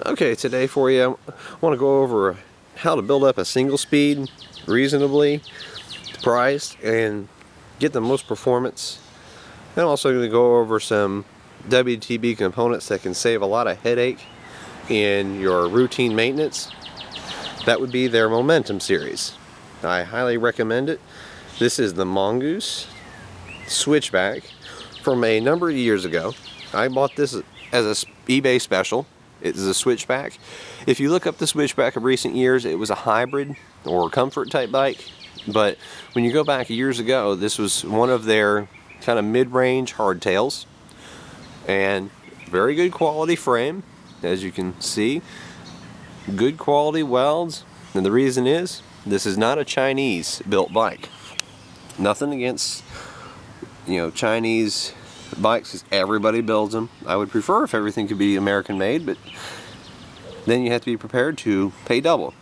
Okay, today for you, I want to go over how to build up a single speed reasonably priced and get the most performance. And I'm also going to go over some Wtb components that can save a lot of headache in your routine maintenance. That would be their Momentum series. I highly recommend it. This is the Mongoose switchback from a number of years ago. I bought this as a eBay special. It is a switchback. If you look up the switchback of recent years, it was a hybrid or comfort type bike. But when you go back years ago, this was one of their kind of mid-range hardtails. And very good quality frame, as you can see. Good quality welds. And the reason is, this is not a Chinese built bike. Nothing against, Chinese bikes, because everybody builds them. I would prefer if everything could be American made, but then you have to be prepared to pay double.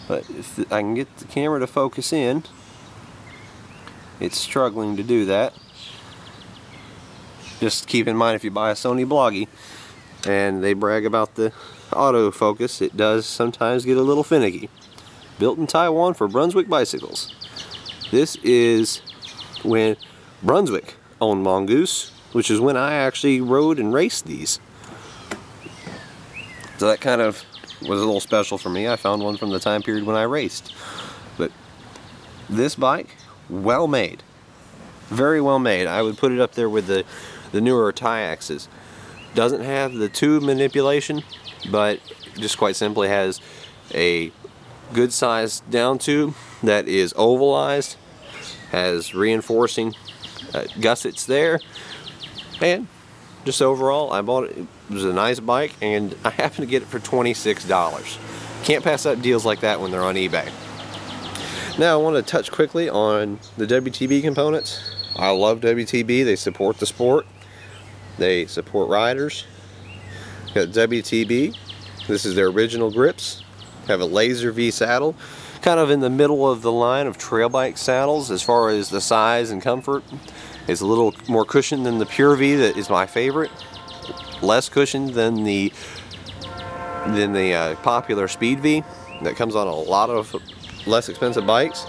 But if I can get the camera to focus in, it's struggling to do that. Just keep in mind, if you buy a Sony Bloggy and they brag about the autofocus, it does sometimes get a little finicky. Built in Taiwan for Brunswick bicycles. This is when Brunswick owned Mongoose, which is when I actually rode and raced these. So that kind of was a little special for me. I found one from the time period when I raced. But this bike, well made. Very well made. I would put it up there with the newer Tiaxes. Doesn't have the tube manipulation, but just quite simply has a good sized down tube that is ovalized, has reinforcing gussets there, and just overall I bought it. It was a nice bike, and I happened to get it for $26. Can't pass up deals like that when they're on eBay. Now I want to touch quickly on the Wtb components. I love WTB. They support the sport. They support riders. Got WTB. This is their original grips. Have a laser V saddle, kind of in the middle of the line of trail bike saddles as far as the size and comfort. It's a little more cushioned than the Pure V that is my favorite. Less cushioned than the popular Speed V that comes on a lot of less expensive bikes.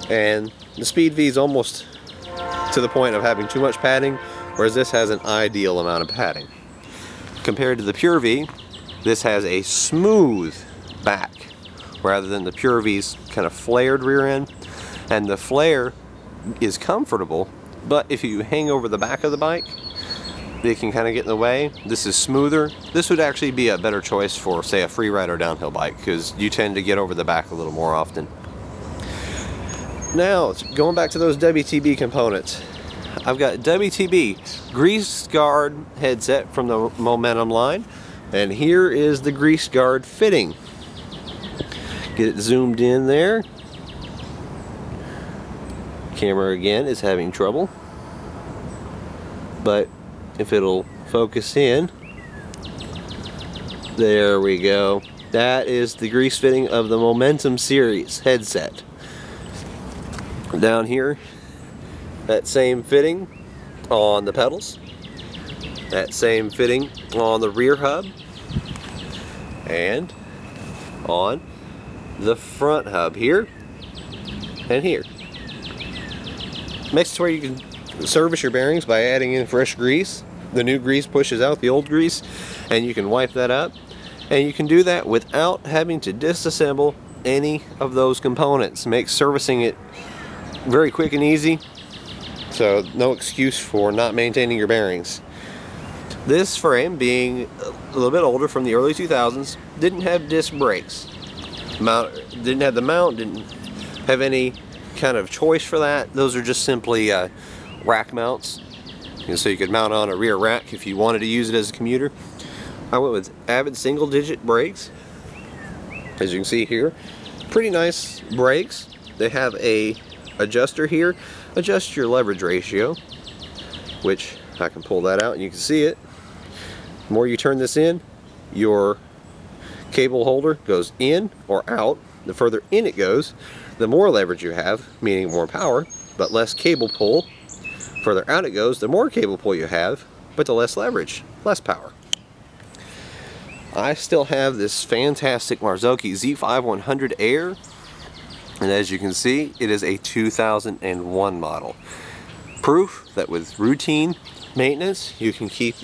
And the Speed V is almost to the point of having too much padding, whereas this has an ideal amount of padding. Compared to the Pure V, this has a smooth back rather than the Pure V's kind of flared rear end, and the flare is comfortable, but if you hang over the back of the bike, it can kind of get in the way. This is smoother. This would actually be a better choice for, say, a free ride or downhill bike, because you tend to get over the back a little more often. Now, going back to those WTB components, I've got WTB grease guard headset from the Momentum line, and here is the grease guard fitting. Get it zoomed in there. Camera again is having trouble, but if it'll focus in, there we go. That is the grease fitting of the Momentum series headset. Down here, that same fitting on the pedals, that same fitting on the rear hub, and on the front hub here and here. Makes it where you can service your bearings by adding in fresh grease. The new grease pushes out the old grease, and you can wipe that up, and you can do that without having to disassemble any of those components. Makes servicing it very quick and easy, so no excuse for not maintaining your bearings. This frame, being a little bit older, from the early 2000s, didn't have disc brakes. Didn't have the mount, didn't have any kind of choice for that. Those are just simply rack mounts, and so you could mount on a rear rack if you wanted to use it as a commuter. I went with Avid single digit brakes, as you can see here. Pretty nice brakes. They have a adjuster here. Adjust your leverage ratio, which I can pull that out and you can see it. The more you turn this in, your cable holder goes in or out. The further in it goes, the more leverage you have, meaning more power, but less cable pull. Further out it goes, the more cable pull you have, but the less leverage, less power. I still have this fantastic Marzocchi Z5100 Air, and as you can see, it is a 2001 model. Proof that with routine maintenance, you can keep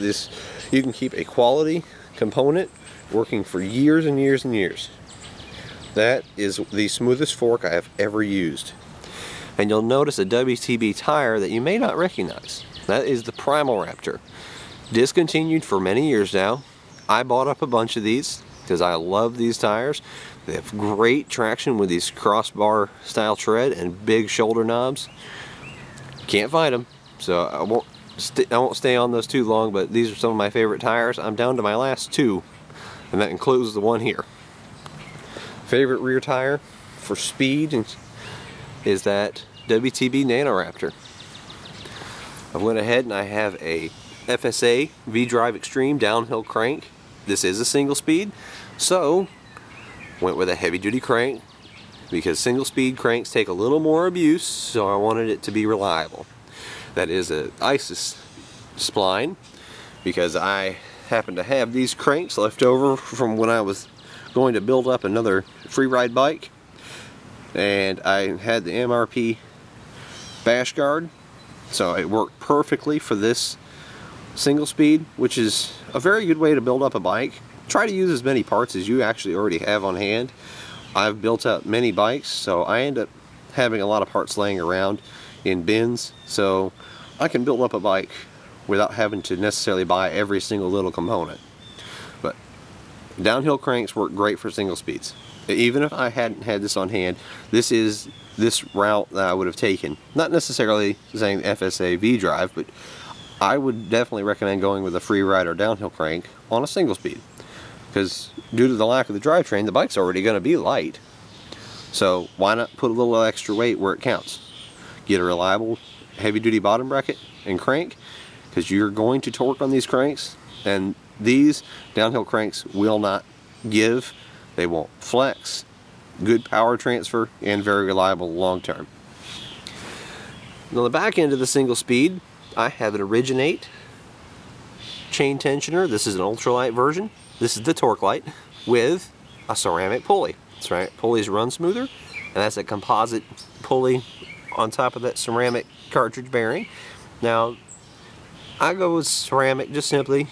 a quality component working for years and years and years. That is the smoothest fork I have ever used. And you'll notice a Wtb tire that you may not recognize. That is the Primal Raptor. Discontinued for many years now. I bought up a bunch of these because I love these tires. They have great traction with these crossbar style tread and big shoulder knobs. Can't find them, so I won't stay on those too long, but these are some of my favorite tires. I'm down to my last two, and that includes the one here. Favorite rear tire for speed is that Wtb Nanoraptor. I went ahead and I have a FSA V-Drive Extreme downhill crank. This is a single speed, so went with a heavy duty crank because single speed cranks take a little more abuse, so I wanted it to be reliable. That is a ISIS spline because I happen to have these cranks left over from when I was going to build up another free ride bike, and I had the MRP bash guard, so it worked perfectly for this single speed, which is a very good way to build up a bike. Try to use as many parts as you actually already have on hand. I've built up many bikes, so I end up having a lot of parts laying around in bins, so I can build up a bike without having to necessarily buy every single little component. But downhill cranks work great for single speeds. Even if I hadn't had this on hand, this is this route that I would have taken. Not necessarily saying FSA V-Drive, but I would definitely recommend going with a free ride or downhill crank on a single speed, because due to the lack of the drivetrain, the bike's already going to be light. So why not put a little extra weight where it counts? Get a reliable heavy duty bottom bracket and crank, because you're going to torque on these cranks, and these downhill cranks will not give, they won't flex. Good power transfer and very reliable long term. On the back end of the single speed, I have an Originate chain tensioner. This is an ultralight version. This is the torque light with a ceramic pulley. That's right, pulleys run smoother, and that's a composite pulley on top of that ceramic cartridge bearing. Now, I go with ceramic just simply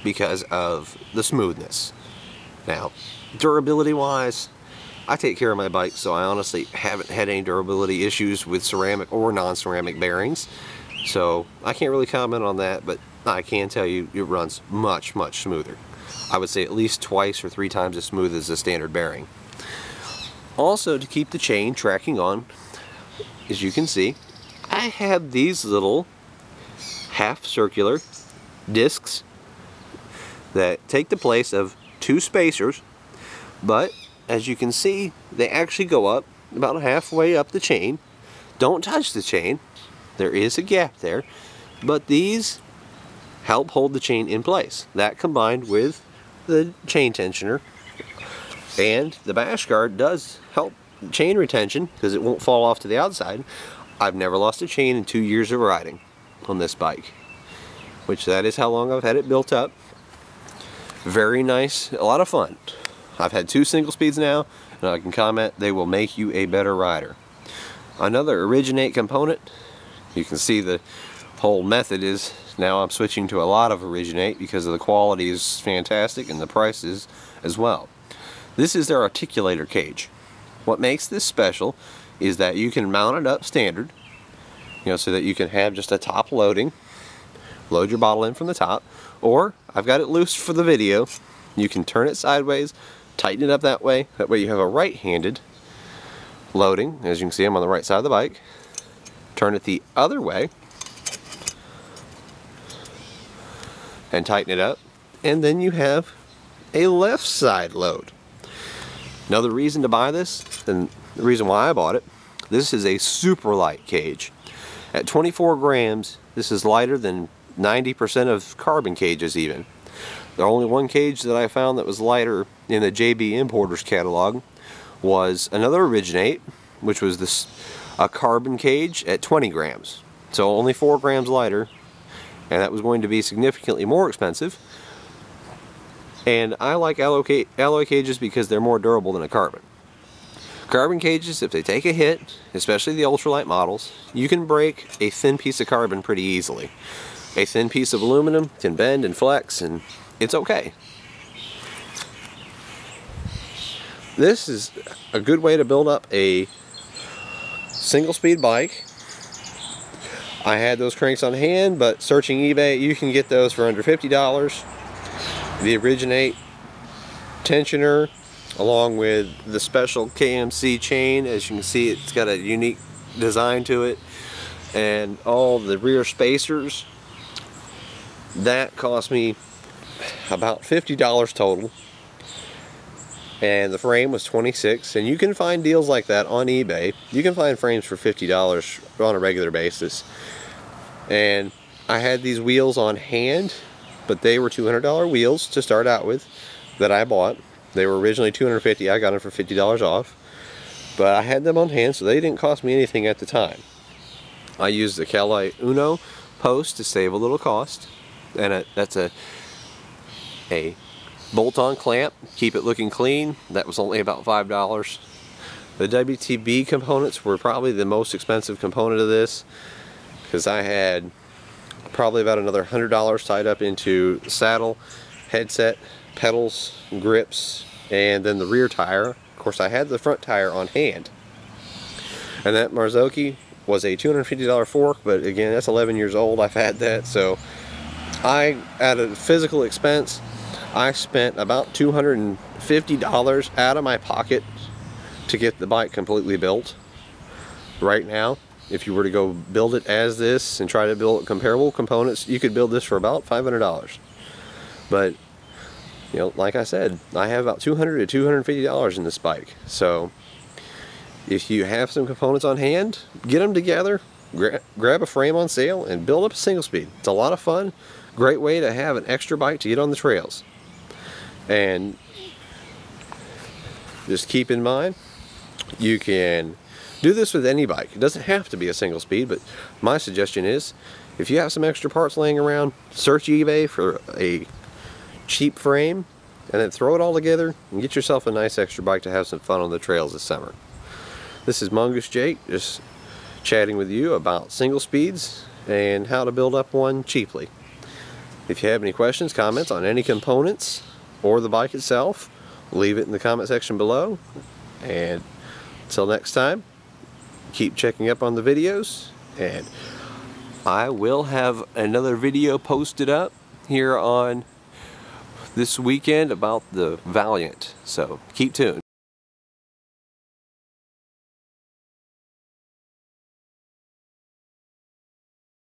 because of the smoothness. Now, durability wise, I take care of my bike, so I honestly haven't had any durability issues with ceramic or non-ceramic bearings. So I can't really comment on that, but I can tell you it runs much, much smoother. I would say at least twice or 3 times as smooth as a standard bearing. Also, to keep the chain tracking on, as you can see, I have these little half circular discs that take the place of 2 spacers, but as you can see, they actually go up about halfway up the chain. Don't touch the chain. There is a gap there, but these help hold the chain in place. That combined with the chain tensioner and the bash guard does help chain retention because it won't fall off to the outside. I've never lost a chain in 2 years of riding on this bike, which that is how long I've had it built up. Very nice, a lot of fun. I've had 2 single speeds now, and I can comment they will make you a better rider. Another Originate component, you can see the whole method is now I'm switching to a lot of Originate because the quality is fantastic and the price is as well. This is their Articulator Cage. What makes this special is that you can mount it up standard, so that you can have just a top loading, load your bottle in from the top, or I've got it loose for the video. You can turn it sideways, tighten it up that way you have a right-handed loading. As you can see, I'm on the right side of the bike. Turn it the other way and tighten it up, and then you have a left side load. Another reason to buy this, and the reason why I bought it, this is a super light cage. At 24 grams, this is lighter than 90% of carbon cages even. The only one cage that I found that was lighter in the JB Importers catalog was another Originate, which was a carbon cage at 20 grams. So only 4 grams lighter, and that was going to be significantly more expensive. And I like alloy cages because they're more durable than a carbon. Carbon cages, if they take a hit, especially the ultralight models, you can break a thin piece of carbon pretty easily. A thin piece of aluminum can bend and flex, and it's okay. This is a good way to build up a single speed bike. I had those cranks on hand, but searching eBay, you can get those for under $50. The Originate tensioner, along with the special KMC chain. As you can see, it's got a unique design to it, and all the rear spacers. That cost me about $50 total, and the frame was $26. And you can find deals like that on eBay. You can find frames for $50 on a regular basis. And I had these wheels on hand, but they were $200 wheels to start out with that I bought. They were originally $250. I got them for $50 off, but I had them on hand, so they didn't cost me anything at the time. I used the Calite Uno post to save a little cost, and that's a bolt-on clamp, keep it looking clean. That was only about $5. The Wtb components were probably the most expensive component of this, because I had probably about another $100 tied up into saddle, headset, pedals, grips, and then the rear tire. Of course, I had the front tire on hand. And that Marzocchi was a $250 fork, but again, that's 11 years old. I've had that, so at a physical expense, I spent about $250 out of my pocket to get the bike completely built. Right now, if you were to go build it as this and try to build comparable components, you could build this for about $500. But, you know, like I said, I have about $200 to $250 in this bike. So, if you have some components on hand, get them together, grab a frame on sale, and build up a single speed. It's a lot of fun. Great way to have an extra bike to get on the trails. And just keep in mind, you can do this with any bike. It doesn't have to be a single speed, but my suggestion is, if you have some extra parts laying around, search eBay for a cheap frame, and then throw it all together and get yourself a nice extra bike to have some fun on the trails this summer. This is Mongoose Jake, just chatting with you about single speeds and how to build up one cheaply. If you have any questions, comments on any components or the bike itself, leave it in the comment section below. And until next time, keep checking up on the videos, and I will have another video posted up here on this weekend about the Valiant. So keep tuned.